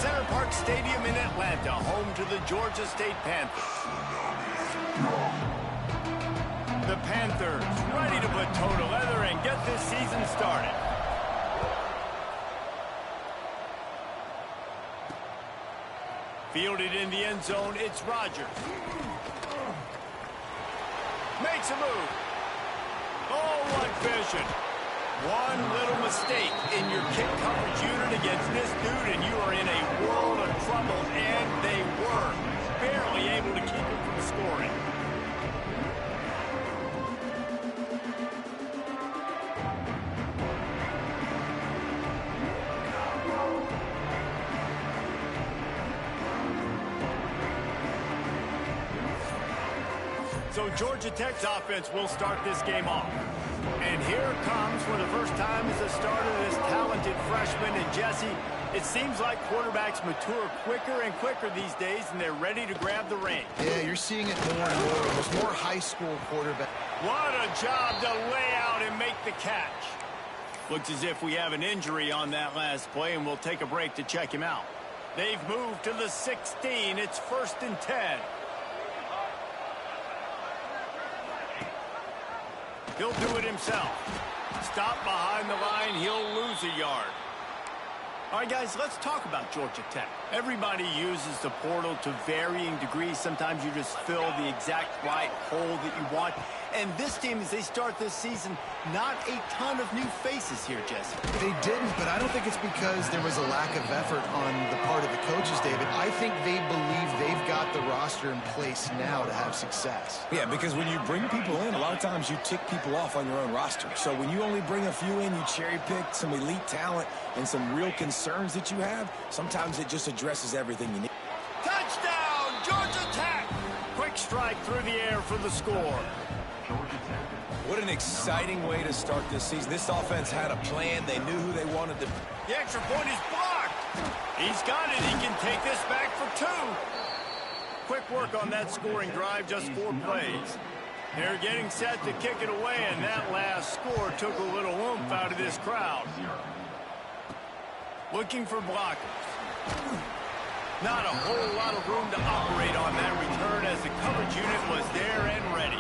Center Parc Stadium in Atlanta, home to the Georgia State Panthers. The Panthers ready to put toe to leather and get this season started. Fielded in the end zone, it's Rodgers. Makes a move. Oh, what vision. One little mistake in your kick coverage unit against this dude, and you are in a world of trouble, and they were barely able to keep him from scoring. So Georgia Tech's offense will start this game off. And here it comes for the first time as a starter, this talented freshman. And Jesse, it seems like quarterbacks mature quicker and quicker these days, and they're ready to grab the reins. Yeah, you're seeing it more and more. There's more high school quarterbacks. What a job to lay out and make the catch. Looks as if we have an injury on that last play, and we'll take a break to check him out. They've moved to the 16. It's 1st and 10. He'll do it himself. Stop behind the line, he'll lose a yard. All right, guys, let's talk about Georgia Tech. Everybody uses the portal to varying degrees. Sometimes you just fill the exact right hole that you want. And this team, as they start this season, not a ton of new faces here, Jesse. They didn't, but I don't think it's because there was a lack of effort on the part of the coaches, David. I think they believe they've got the roster in place now to have success. Yeah, because when you bring people in, a lot of times you tick people off on your own roster. So when you only bring a few in, you cherry-pick some elite talent and some real concerns that you have, sometimes it just addresses everything you need. Touchdown, Georgia Tech! Quick strike through the air for the score. What an exciting way to start this season. This offense had a plan. They knew who they wanted to. The extra point is blocked. He's got it. He can take this back for 2. Quick work on that scoring drive, just 4 plays. They're getting set to kick it away, and that last score took a little oomph out of this crowd. Looking for blockers. Not a whole lot of room to operate on that return as the coverage unit was there and ready.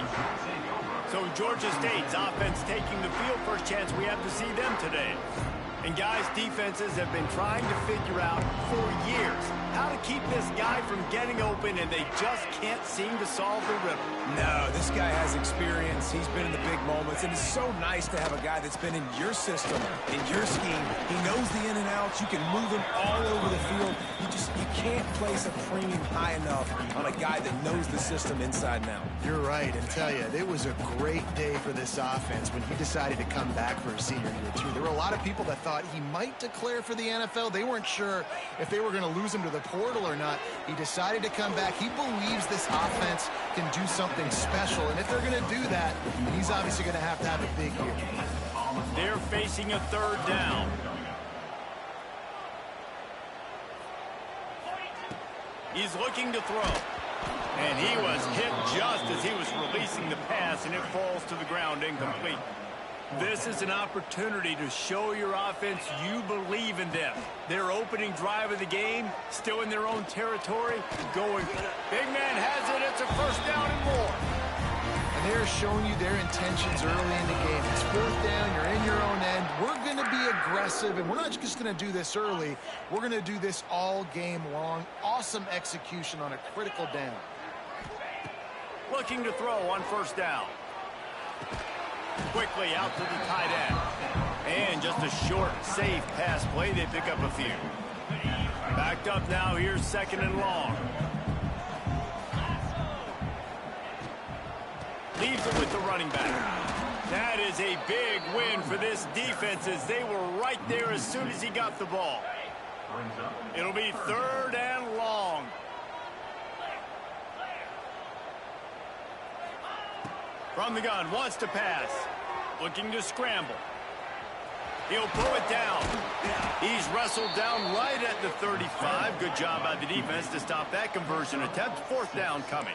So Georgia State's offense taking the field. First chance we have to see them today. And guys, defenses have been trying to figure out for years how to keep this guy from getting open, and they just can't seem to solve the riddle. No, this guy has experience. He's been in the big moments, and it's so nice to have a guy that's been in your system, in your scheme. He knows the in and outs. You can move him all over the field. You can't place a premium high enough on a guy that knows the system inside and out. You're right, and tell you, it was a great day for this offense when he decided to come back for his senior year, too. There were a lot of people that thought he might declare for the NFL. They weren't sure if they were going to lose him to the portal or not. He decided to come back. He believes this offense can do something special, and if they're going to do that, he's obviously going to have a big year. They're facing a 3rd down. He's looking to throw. And he was hit just as he was releasing the pass, and it falls to the ground incomplete. This is an opportunity to show your offense you believe in them. Their opening drive of the game, still in their own territory, going. Big man has it. It's a 1st down and more. And they're showing you their intentions early in the game. It's 4th down. You're in your own end. We're going to be aggressive, and we're not just going to do this early. We're going to do this all game long. Awesome execution on a critical down. Looking to throw on 1st down. Quickly out to the tight end. And just a short, safe pass play. They pick up a few. Backed up now. Here's 2nd and long. Leaves it with the running back. That is a big win for this defense as they were right there as soon as he got the ball. It'll be 3rd and long. From the gun, wants to pass. Looking to scramble. He'll pull it down. He's wrestled down right at the 35. Good job by the defense to stop that conversion attempt. 4th down coming.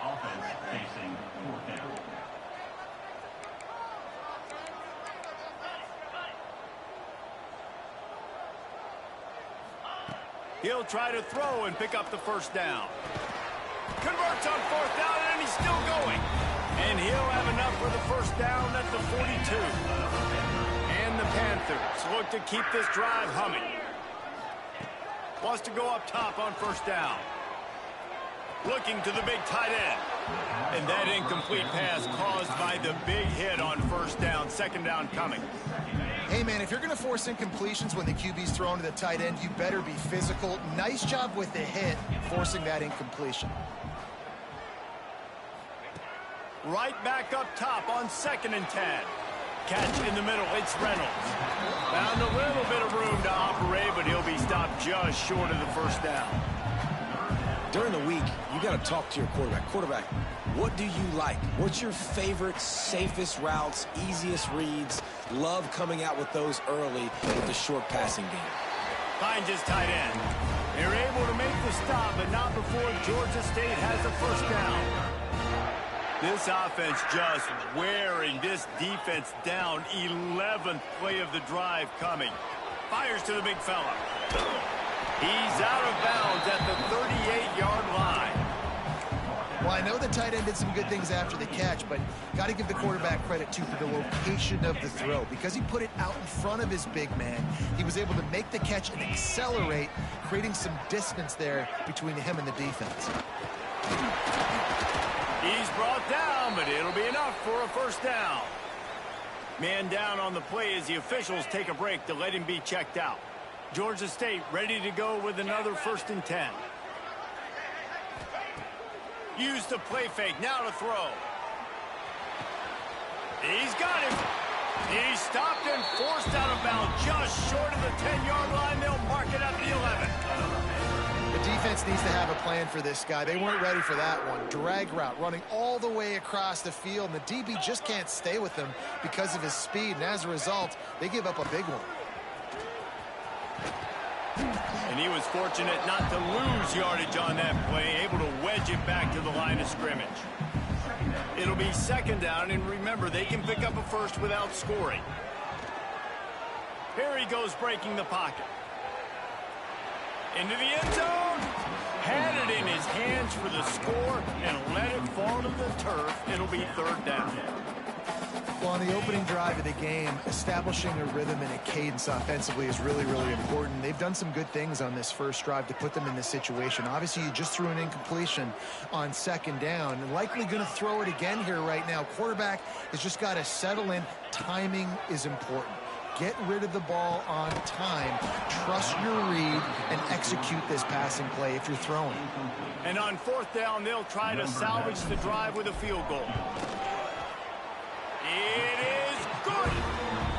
Offense facing 4th down. He'll try to throw and pick up the first down. Converts on fourth down, and he's still going. And he'll have enough for the first down at the 42. And the Panthers look to keep this drive humming. Wants to go up top on first down. Looking to the big tight end. And that incomplete pass caused by the big hit on first down. Second down coming. Hey, man, if you're going to force incompletions when the QB's thrown to the tight end, you better be physical. Nice job with the hit, forcing that incompletion. Right back up top on 2nd and 10. Catch in the middle, it's Reynolds. Found a little bit of room to operate, but he'll be stopped just short of the first down. During the week, you got to talk to your quarterback. Quarterback, what do you like? What's your favorite, safest routes, easiest reads? Love coming out with those early with the short passing game. Finds his tight end. They're able to make the stop, but not before Georgia State has a first down. This offense just wearing this defense down. 11th play of the drive coming. Fires to the big fella. He's out of bounds at the 38-yard line. Well, I know the tight end did some good things after the catch, but got to give the quarterback credit, too, for the location of the throw. Because he put it out in front of his big man, he was able to make the catch and accelerate, creating some distance there between him and the defense. He's brought down, but it'll be enough for a first down. Man down on the play as the officials take a break to let him be checked out. Georgia State ready to go with another 1st and 10. Use the play fake, now to throw. He's got him. He's stopped and forced out of bounds just short of the 10-yard line. They'll mark it at the 11. The defense needs to have a plan for this guy. They weren't ready for that one. Drag route, running all the way across the field, and the DB just can't stay with him because of his speed, and as a result, they give up a big one. And he was fortunate not to lose yardage on that play, able to wedge it back to the line of scrimmage. It'll be 2nd down, and remember, they can pick up a first without scoring. Here he goes, breaking the pocket. Into the end zone. Had it in his hands for the score and let it fall to the turf. It'll be 3rd down. Well, on the opening drive of the game, establishing a rhythm and a cadence offensively is really, really important. They've done some good things on this first drive to put them in this situation. Obviously, you just threw an incompletion on 2nd down. And likely going to throw it again here right now. Quarterback has just got to settle in. Timing is important. Get rid of the ball on time. Trust your read and execute this passing play if you're throwing. And on 4th down, they'll try to salvage the drive with a field goal. It is good.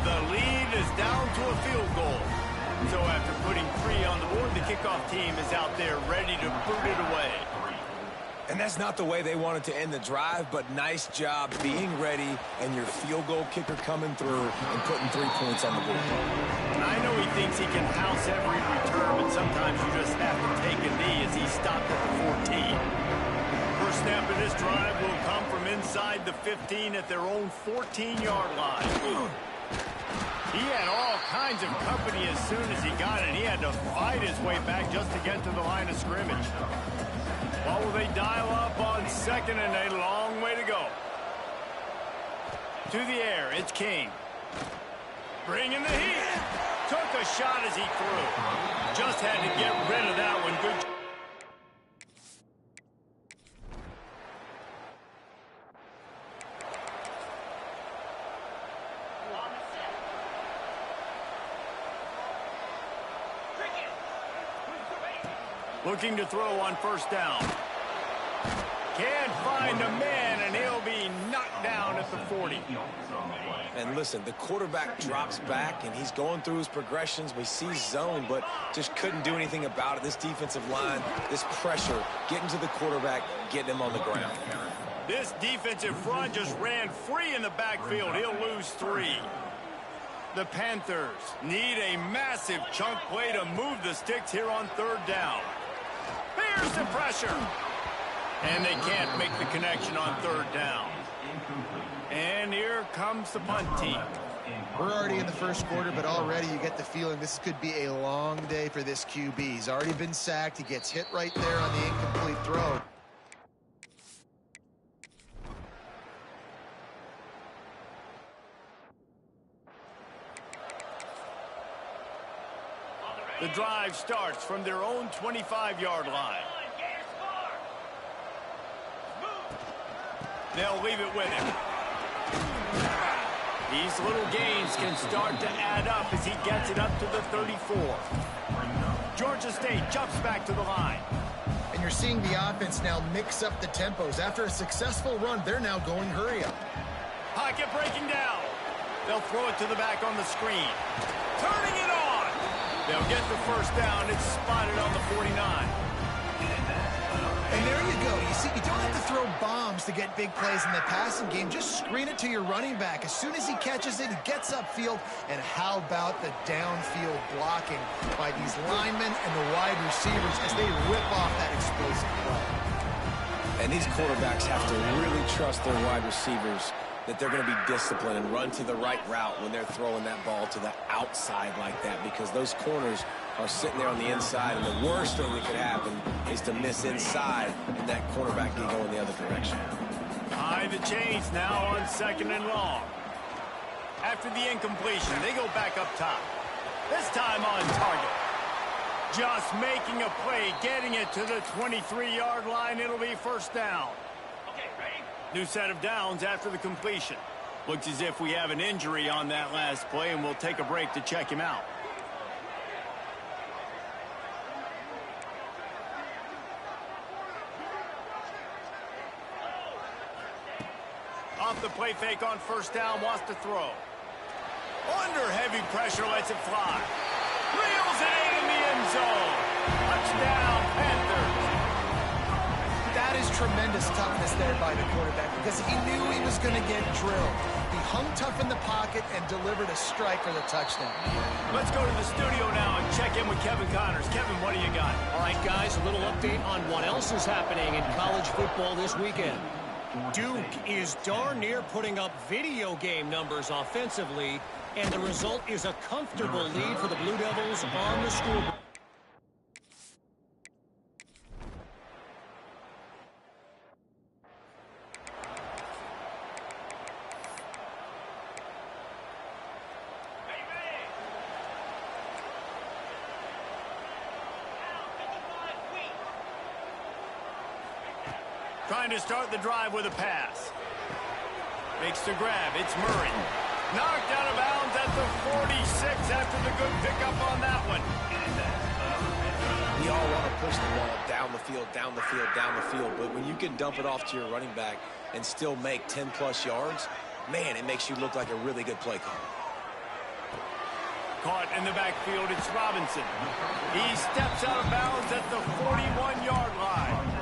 The lead is down to a field goal. So after putting 3 on the board, the kickoff team is out there ready to boot it away. And that's not the way they wanted to end the drive, but nice job being ready and your field goal kicker coming through and putting 3 points on the board. I know he thinks he can house every return, but sometimes you just have to take a knee as he stopped at the 14. First snap of this drive will come from inside the 15 at their own 14-yard line. He had all kinds of company as soon as he got it. He had to fight his way back just to get to the line of scrimmage. What will they dial up on 2nd and a long way to go? To the air, it's King. Bringing the heat. Took a shot as he threw. Just had to get rid of that one. Good. Looking to throw on 1st down. Can't find a man, and he'll be knocked down at the 40. And listen, the quarterback drops back, and he's going through his progressions. We see zone, but just couldn't do anything about it. This defensive line, this pressure, getting to the quarterback, getting him on the ground. This defensive front just ran free in the backfield. He'll lose 3. The Panthers need a massive chunk play to move the sticks here on 3rd down. Here's the pressure. And they can't make the connection on 3rd down. And here comes the punt team. We're already in the first quarter, but already you get the feeling this could be a long day for this QB. He's already been sacked. He gets hit right there on the incomplete throw. The drive starts from their own 25-yard line. They'll leave it with him. These little gains can start to add up as he gets it up to the 34. Georgia State jumps back to the line. And you're seeing the offense now mix up the tempos. After a successful run, they're now going hurry up. Pocket breaking down. They'll throw it to the back on the screen. Turning it on. They'll get the first down. It's spotted on the 49. And there you go. You see, you don't have to throw bombs to get big plays in the passing game. Just screen it to your running back. As soon as he catches it, he gets upfield. And how about the downfield blocking by these linemen and the wide receivers as they rip off that explosive play. And these quarterbacks have to really trust their wide receivers that they're going to be disciplined and run to the right route when they're throwing that ball to the outside like that, because those corners are sitting there on the inside, and the worst thing that could happen is to miss inside and that quarterback can go in the other direction. High the chains now on 2nd and long. After the incompletion, they go back up top. This time on target. Just making a play, getting it to the 23-yard line. It'll be first down. Okay, ready? New set of downs after the completion. Looks as if we have an injury on that last play, and we'll take a break to check him out. Off the play fake on first down, wants to throw. Under heavy pressure, lets it fly. Reels it in the end zone. Touchdown, Panthers. That is tremendous toughness there by the quarterback, because he knew he was going to get drilled. He hung tough in the pocket and delivered a strike for the touchdown. Let's go to the studio now and check in with Kevin Connors. Kevin, what do you got? All right, guys, a little update on what else is happening in college football this weekend. Duke is darn near putting up video game numbers offensively, and the result is a comfortable lead for the Blue Devils on the scoreboard. Trying to start the drive with a pass. Makes the grab. It's Murray. Knocked out of bounds at the 46 after the good pickup on that one. We all want to push the ball down the field, down the field, down the field. But when you can dump it off to your running back and still make 10-plus yards, man, it makes you look like a really good play call. Caught in the backfield, it's Robinson. He steps out of bounds at the 41-yard line.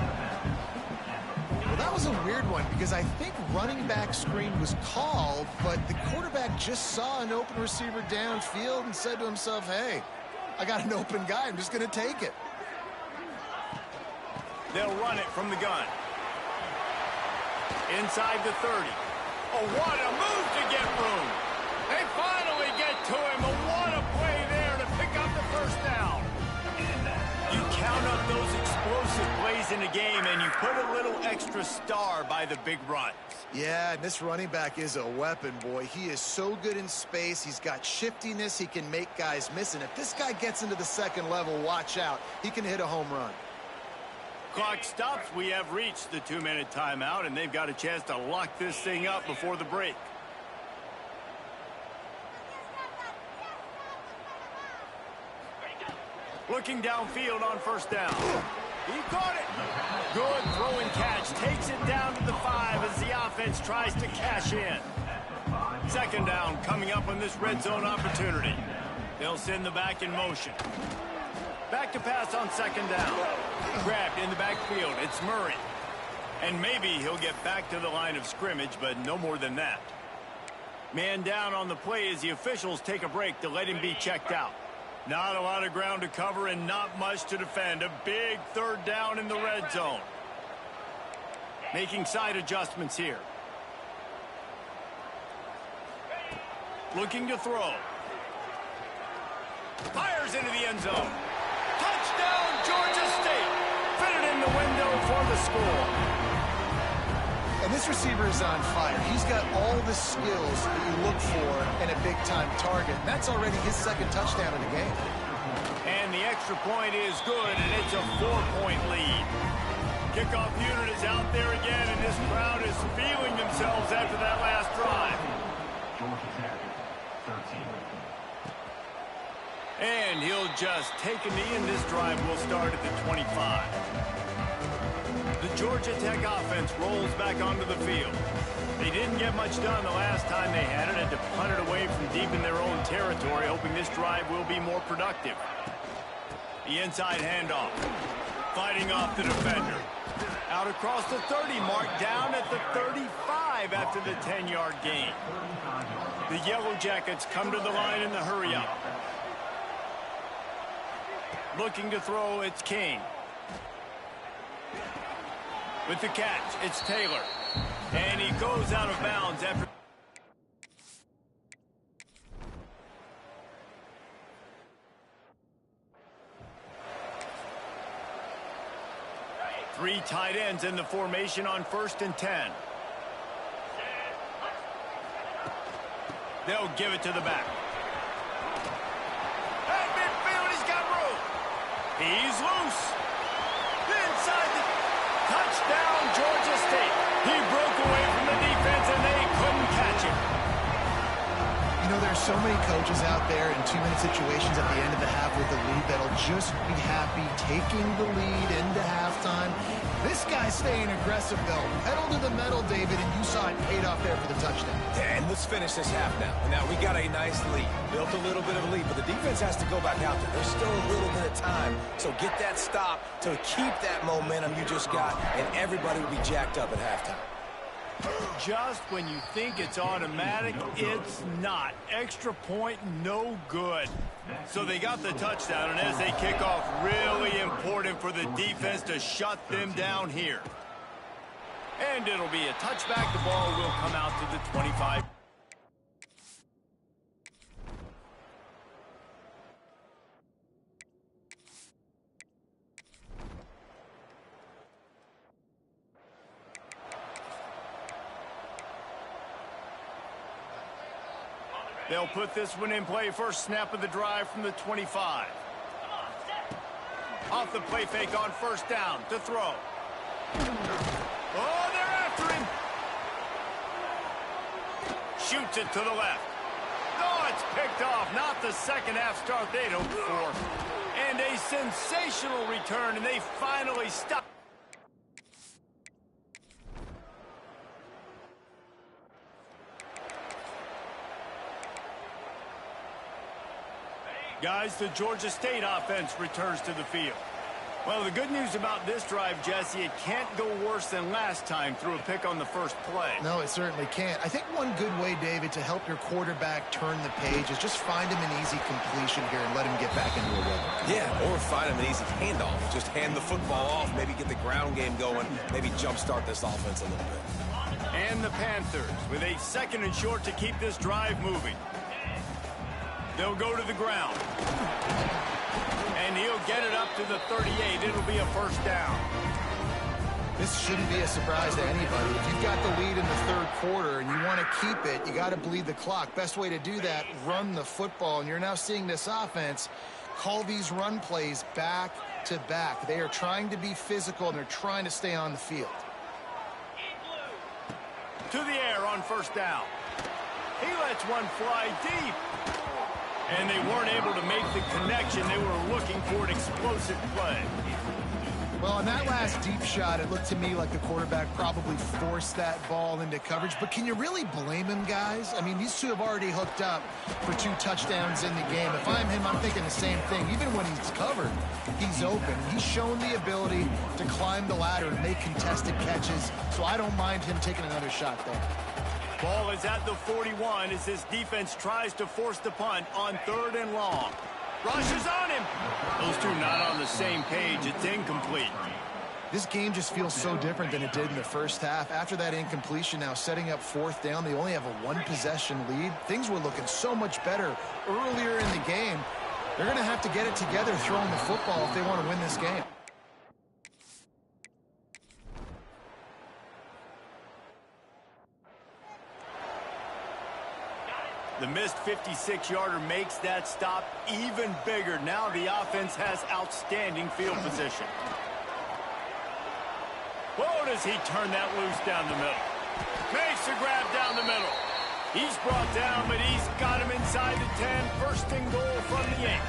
That was a weird one, because I think running back screen was called, but the quarterback just saw an open receiver downfield and said to himself, hey, I got an open guy. I'm just going to take it. They'll run it from the gun. Inside the 30. Oh, what a move to get room. They finally get to him. Oh, what a play there to pick up the first down. You count up those explosive plays in a game, and you put a little extra star by the big runs. Yeah, and this running back is a weapon, boy. He is so good in space. He's got shiftiness. He can make guys miss. And if this guy gets into the second level, watch out. He can hit a home run. Clock stops. We have reached the 2-minute timeout, and they've got a chance to lock this thing up before the break. Looking downfield on first down. He caught it. Good throw and catch. Takes it down to the 5 as the offense tries to cash in. Second down coming up on this red zone opportunity. They'll send the back in motion. Back to pass on second down. Grabbed in the backfield. It's Murray. And maybe he'll get back to the line of scrimmage, but no more than that. Man down on the play as the officials take a break to let him be checked out. Not a lot of ground to cover and not much to defend. A big third down in the red zone. Making side adjustments here. Looking to throw. Fires into the end zone. Touchdown, Georgia State. Fitted in the window for the score. And this receiver is on fire. He's got all the skills that you look for in a big-time target. That's already his second touchdown in the game. And the extra point is good, and it's a 4-point lead. Kickoff unit is out there again, and this crowd is feeling themselves after that last drive. Georgia Tech, 13. And he'll just take a knee, and this drive will start at the 25. The Georgia Tech offense rolls back onto the field. They didn't get much done the last time they had it, had to punt it away from deep in their own territory, hoping this drive will be more productive. The inside handoff. Fighting off the defender. Out across the 30 mark, down at the 35 after the 10-yard gain. The Yellow Jackets come to the line in the hurry-up. Looking to throw, it's King. With the catch, it's Taylor. And he goes out of bounds after... Three tight ends in the formation on 1st and 10. They'll give it to the back. At midfield, he's got room. He's loose. Inside the touchdown, Georgia State. He broke away from the defense, and they couldn't catch him. You know, there's so many coaches out there in 2-minute situations at the end of the half with the lead that'll just be happy taking the lead into halftime. This guy's staying aggressive, though. Pedal to the metal, David, and you saw it paid off there for the touchdown. Yeah, and let's finish this half now. Now, we got a nice lead. Built a little bit of a lead, but the defense has to go back out there. There's still a little bit of time. So get that stop to keep that momentum you just got, and everybody will be jacked up at halftime. Just when you think it's automatic, it's not. Extra point, no good. So they got the touchdown, and as they kick off, really important for the defense to shut them down here. And it'll be a touchback. The ball will come out to the 25. They'll put this one in play. First snap of the drive from the 25. Off the play fake on 1st down to throw. Oh, they're after him. Shoots it to the left. Oh, it's picked off. Not the second half start they'd hoped for. And a sensational return, and they finally stop. Guys, the Georgia State offense returns to the field. Well, the good news about this drive, Jesse, it can't go worse than last time through a pick on the first play. No, it certainly can't. I think one good way, David, to help your quarterback turn the page is just find him an easy completion here and let him get back into a rhythm. Yeah, or find him an easy handoff. Just hand the football off, maybe get the ground game going, maybe jumpstart this offense a little bit. And the Panthers with a 2nd and short to keep this drive moving. They'll go to the ground. And he'll get it up to the 38. It'll be a 1st down. This shouldn't be a surprise to anybody. If you've got the lead in the 3rd quarter and you want to keep it, you got to bleed the clock. Best way to do that, run the football. And you're now seeing this offense call these run plays back to back. They are trying to be physical, and they're trying to stay on the field. To the air on 1st down. He lets one fly deep. And they weren't able to make the connection. They were looking for an explosive play. Well, on that last deep shot, it looked to me like the quarterback probably forced that ball into coverage. But can you really blame him, guys? I mean, these two have already hooked up for 2 touchdowns in the game. If I'm him, I'm thinking the same thing. Even when he's covered, he's open. He's shown the ability to climb the ladder and make contested catches. So I don't mind him taking another shot there. Ball is at the 41 as his defense tries to force the punt on 3rd and long. Rush is on him. Those two not on the same page. It's incomplete. This game just feels so different than it did in the first half. After that incompletion, now setting up 4th down, they only have a 1-possession lead. Things were looking so much better earlier in the game. They're going to have to get it together throwing the football if they want to win this game. The missed 56-yarder makes that stop even bigger. Now the offense has outstanding field position. Whoa, does he turn that loose down the middle. Makes a grab down the middle. He's brought down, but he's got him inside the 10. First and goal from the 8.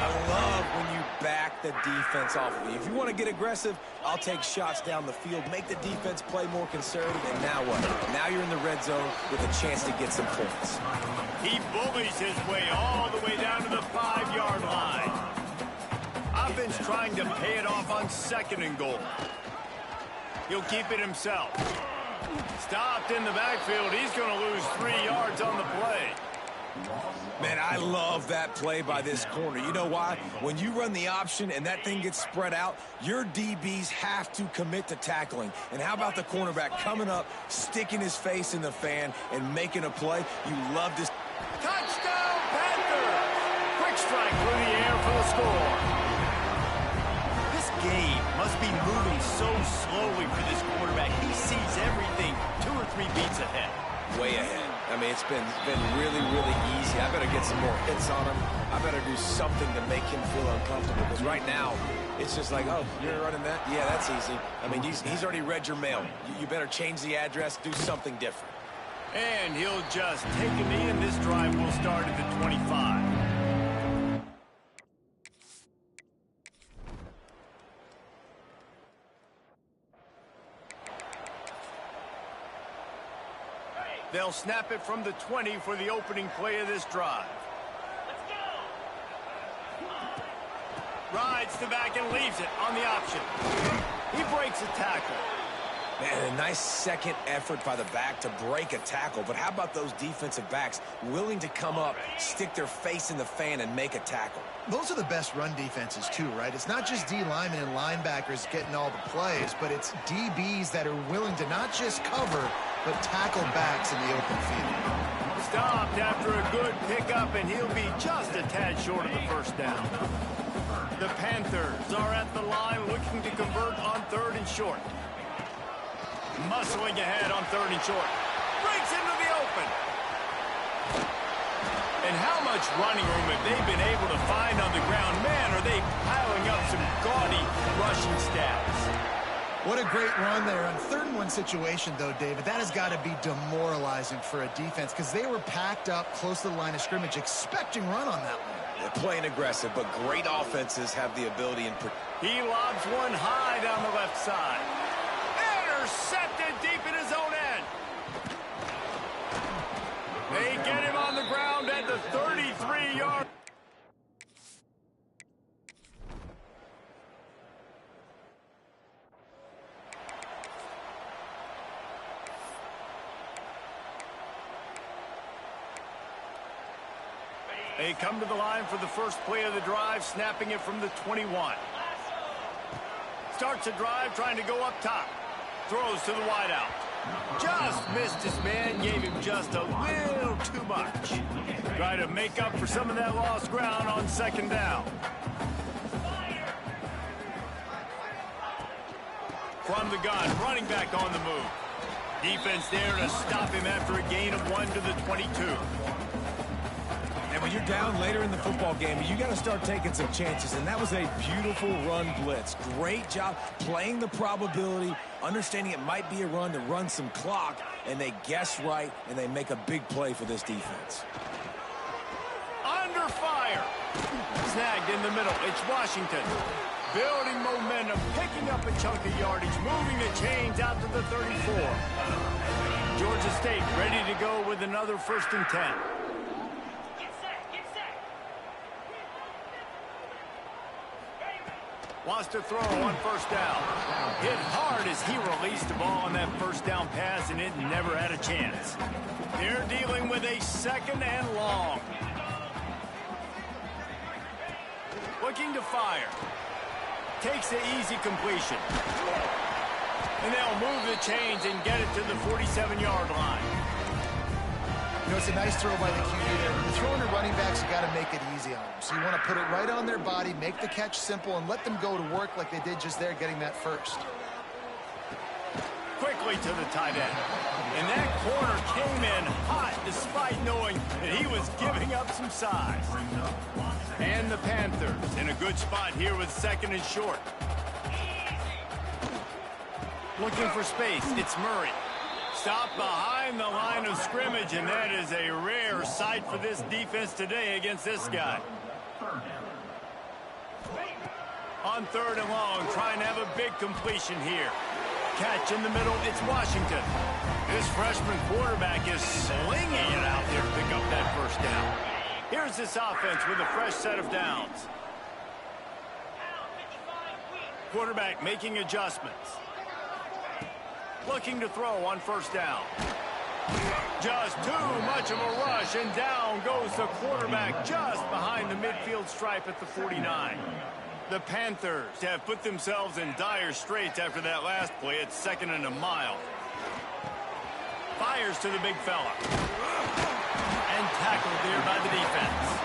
I love when you back the defense off of you. If you want to get aggressive, I'll take shots down the field, make the defense play more conservative, and now what? Now you're in the red zone with a chance to get some points. He bullies his way all the way down to the 5-yard line. Offense trying to pay it off on 2nd and goal. He'll keep it himself. Stopped in the backfield. He's going to lose 3 yards on the play. Man, I love that play by this corner. You know why? When you run the option and that thing gets spread out, your DBs have to commit to tackling. And how about the cornerback coming up, sticking his face in the fan, and making a play? You love this. Touchdown, Panthers! Quick strike through the air for the score. This game must be moving so slowly for this quarterback. He sees everything 2 or 3 beats ahead. Way ahead. I mean, it's been really, really easy. I better get some more hits on him. I better do something to make him feel uncomfortable. Because right now, it's just like, oh, you're running that? Yeah, that's easy. I mean, he's already read your mail. You better change the address, do something different. And he'll just take a knee, and this drive will start at the 25. They'll snap it from the 20 for the opening play of this drive. Let's go! Rides the back and leaves it on the option. He breaks a tackle. Man, a nice second effort by the back to break a tackle. But how about those defensive backs willing to come up, stick their face in the fan, and make a tackle? Those are the best run defenses, too, right? It's not just D linemen and linebackers getting all the plays, but it's DBs that are willing to not just cover, but tackle backs in the open field. Stopped after a good pickup, and he'll be just a tad short of the 1st down. The Panthers are at the line looking to convert on 3rd and short. Muscling ahead on 3rd and short. Breaks into the open. And how much running room have they been able to find on the ground? Man, are they piling up some gaudy rushing stats. What a great run there. On 3rd and 1 situation, though, David, that has got to be demoralizing for a defense because they were packed up close to the line of scrimmage, expecting run on that one. They're playing aggressive, but great offenses have the ability and... He lobs one high down the left side. Intercepted deep in his own end. They get him on the ground at the 33-yard. They come to the line for the first play of the drive, snapping it from the 21. Starts a drive trying to go up top. Throws to the wideout. Just missed his man, gave him just a little too much. Try to make up for some of that lost ground on 2nd down. From the gun, running back on the move. Defense there to stop him after a gain of 1 to the 22. And when you're down later in the football game, you got to start taking some chances. And that was a beautiful run blitz. Great job playing the probability, understanding it might be a run to run some clock, and they guess right, and they make a big play for this defense. Under fire. Snagged in the middle. It's Washington. Building momentum, picking up a chunk of yardage, moving the chains out to the 34. Georgia State ready to go with another 1st and 10. Wants to throw on 1st down. Hit hard as he released the ball on that 1st down pass, and it never had a chance. They're dealing with a 2nd and long. Looking to fire. takes the easy completion. And they'll move the chains and get it to the 47-yard line. You know, it's a nice throw by the QB there. When you're throwing to running backs, you got to make it easy on them. So you want to put it right on their body, make the catch simple, and let them go to work like they did just there, getting that first. Quickly to the tight end. And that corner came in hot despite knowing that he was giving up some size. And the Panthers in a good spot here with 2nd and short. Looking for space, it's Murray. Stopped behind the line of scrimmage, and that is a rare sight for this defense today against this guy. On 3rd and long, trying to have a big completion here. Catch in the middle, it's Washington. This freshman quarterback is slinging it out there to pick up that first down. Here's this offense with a fresh set of downs. Quarterback making adjustments. Looking to throw on 1st down. Just too much of a rush, and down goes the quarterback just behind the midfield stripe at the 49. The Panthers have put themselves in dire straits after that last play. It's 2nd and a mile. Fires to the big fella. And tackled there by the defense.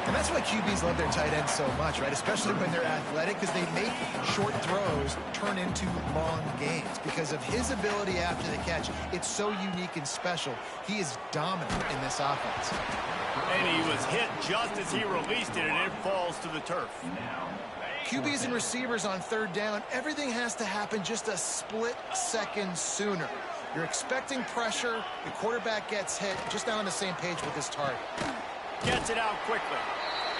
And that's why QBs love their tight ends so much, right? Especially when they're athletic, because they make short throws turn into long gains. Because of his ability after the catch, it's so unique and special. He is dominant in this offense. And he was hit just as he released it, and it falls to the turf. QBs and receivers on 3rd down, everything has to happen just a split second sooner. You're expecting pressure, the quarterback gets hit, just not on the same page with his target. Gets it out quickly.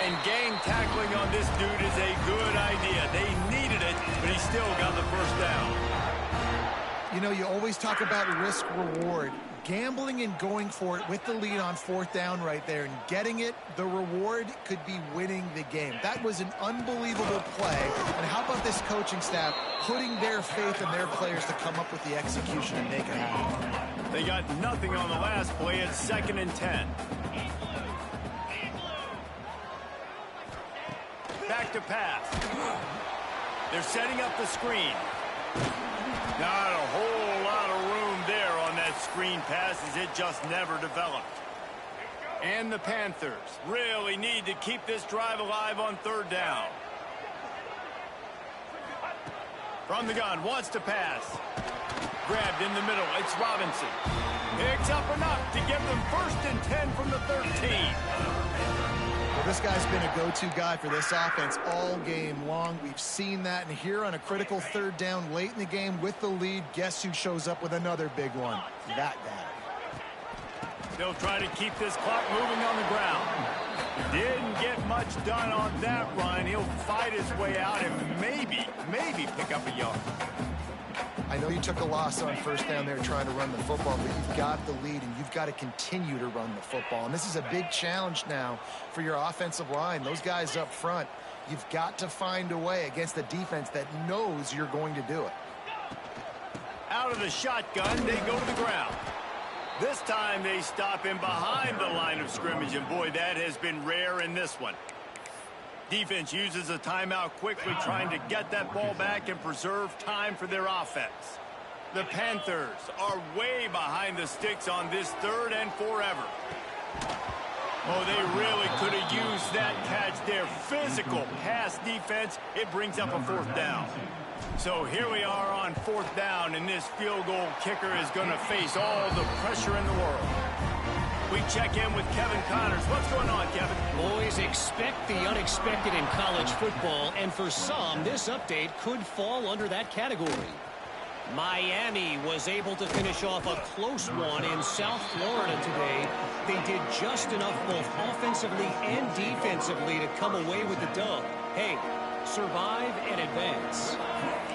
And gang tackling on this dude is a good idea. They needed it, but he still got the first down. You know, you always talk about risk-reward. Gambling and going for it with the lead on 4th down right there and getting it, the reward could be winning the game. That was an unbelievable play. And how about this coaching staff putting their faith in their players to come up with the execution and make it happen? They got nothing on the last play. It's 2nd and 10. Back to pass. They're setting up the screen. Not a whole lot of room there on that screen pass, as it just never developed. And the Panthers really need to keep this drive alive on 3rd down. From the gun, wants to pass. Grabbed in the middle, it's Robinson. Picks up enough to give them 1st and 10 from the 13. Well, this guy's been a go-to guy for this offense all game long. We've seen that, and here on a critical 3rd down late in the game with the lead, guess who shows up with another big one? That guy. They'll try to keep this clock moving on the ground. Didn't get much done on that run. He'll fight his way out and maybe pick up a yard. I know you took a loss on 1st down there trying to run the football, but you've got the lead, and you've got to continue to run the football. And this is a big challenge now for your offensive line. Those guys up front, you've got to find a way against a defense that knows you're going to do it. Out of the shotgun, they go to the ground. This time they stop him behind the line of scrimmage, and boy, that has been rare in this one. Defense uses a timeout quickly, trying to get that ball back and preserve time for their offense. The Panthers are way behind the sticks on this 3rd and forever. Oh, they really could have used that catch there. Physical pass defense. It brings up a 4th down. So here we are on 4th down, and this field goal kicker is going to face all the pressure in the world. We check in with Kevin Connors. What's going on, Kevin? Boys, expect the unexpected in college football, and for some, this update could fall under that category. Miami was able to finish off a close one in South Florida today. They did just enough both offensively and defensively to come away with the dub. Hey, survive and advance.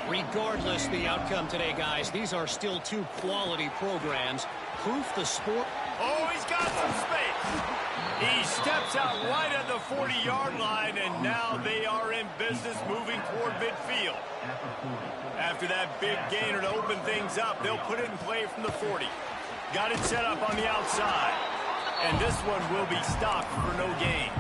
Regardless the outcome today, guys, these are still 2 quality programs. Proof the sport. Oh, he's got some space. He steps out right at the 40-yard line, and now they are in business moving toward midfield. After that big gainer to open things up, they'll put it in play from the 40. Got it set up on the outside. And this one will be stopped for no gain.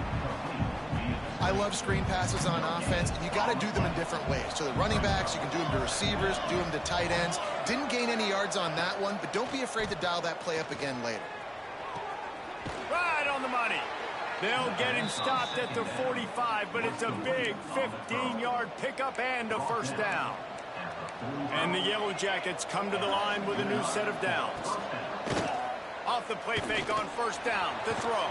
I I love screen passes on offense, and you got to do them in different ways. To the running backs, you can do them to receivers, do them to tight ends. Didn't gain any yards on that one, but don't be afraid to dial that play up again later. Right on the money. They'll get him stopped at the 45, but it's a big 15-yard pickup and a first down. And the Yellow Jackets come to the line with a new set of downs. Off the play fake on first down to throw.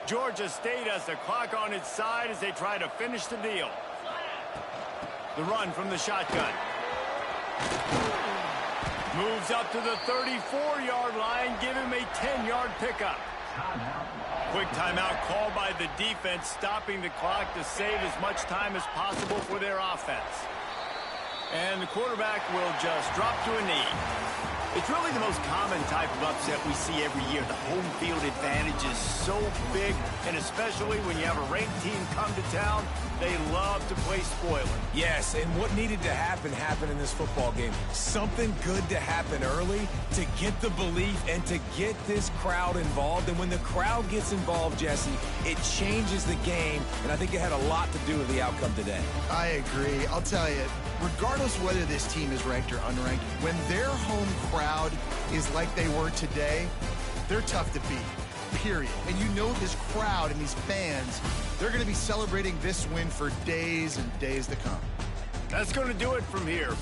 Georgia State has the clock on its side as they try to finish the deal. The run from the shotgun. Moves up to the 34-yard line, give him a 10-yard pickup. Quick timeout called by the defense, stopping the clock to save as much time as possible for their offense. And the quarterback will just drop to a knee. It's really the most common type of upset we see every year. The home field advantage is so big, and especially when you have a ranked team come to town, they love to play spoiler. Yes, and what needed to happen happened in this football game. Something good to happen early to get the belief and to get this crowd involved. And when the crowd gets involved, Jesse, it changes the game, and I think it had a lot to do with the outcome today. I agree. I'll tell you, regardless whether this team is ranked or unranked, when their home crowd is like they were today, they're tough to beat, period. And you know this crowd and these fans, they're going to be celebrating this win for days and days to come. That's going to do it from here.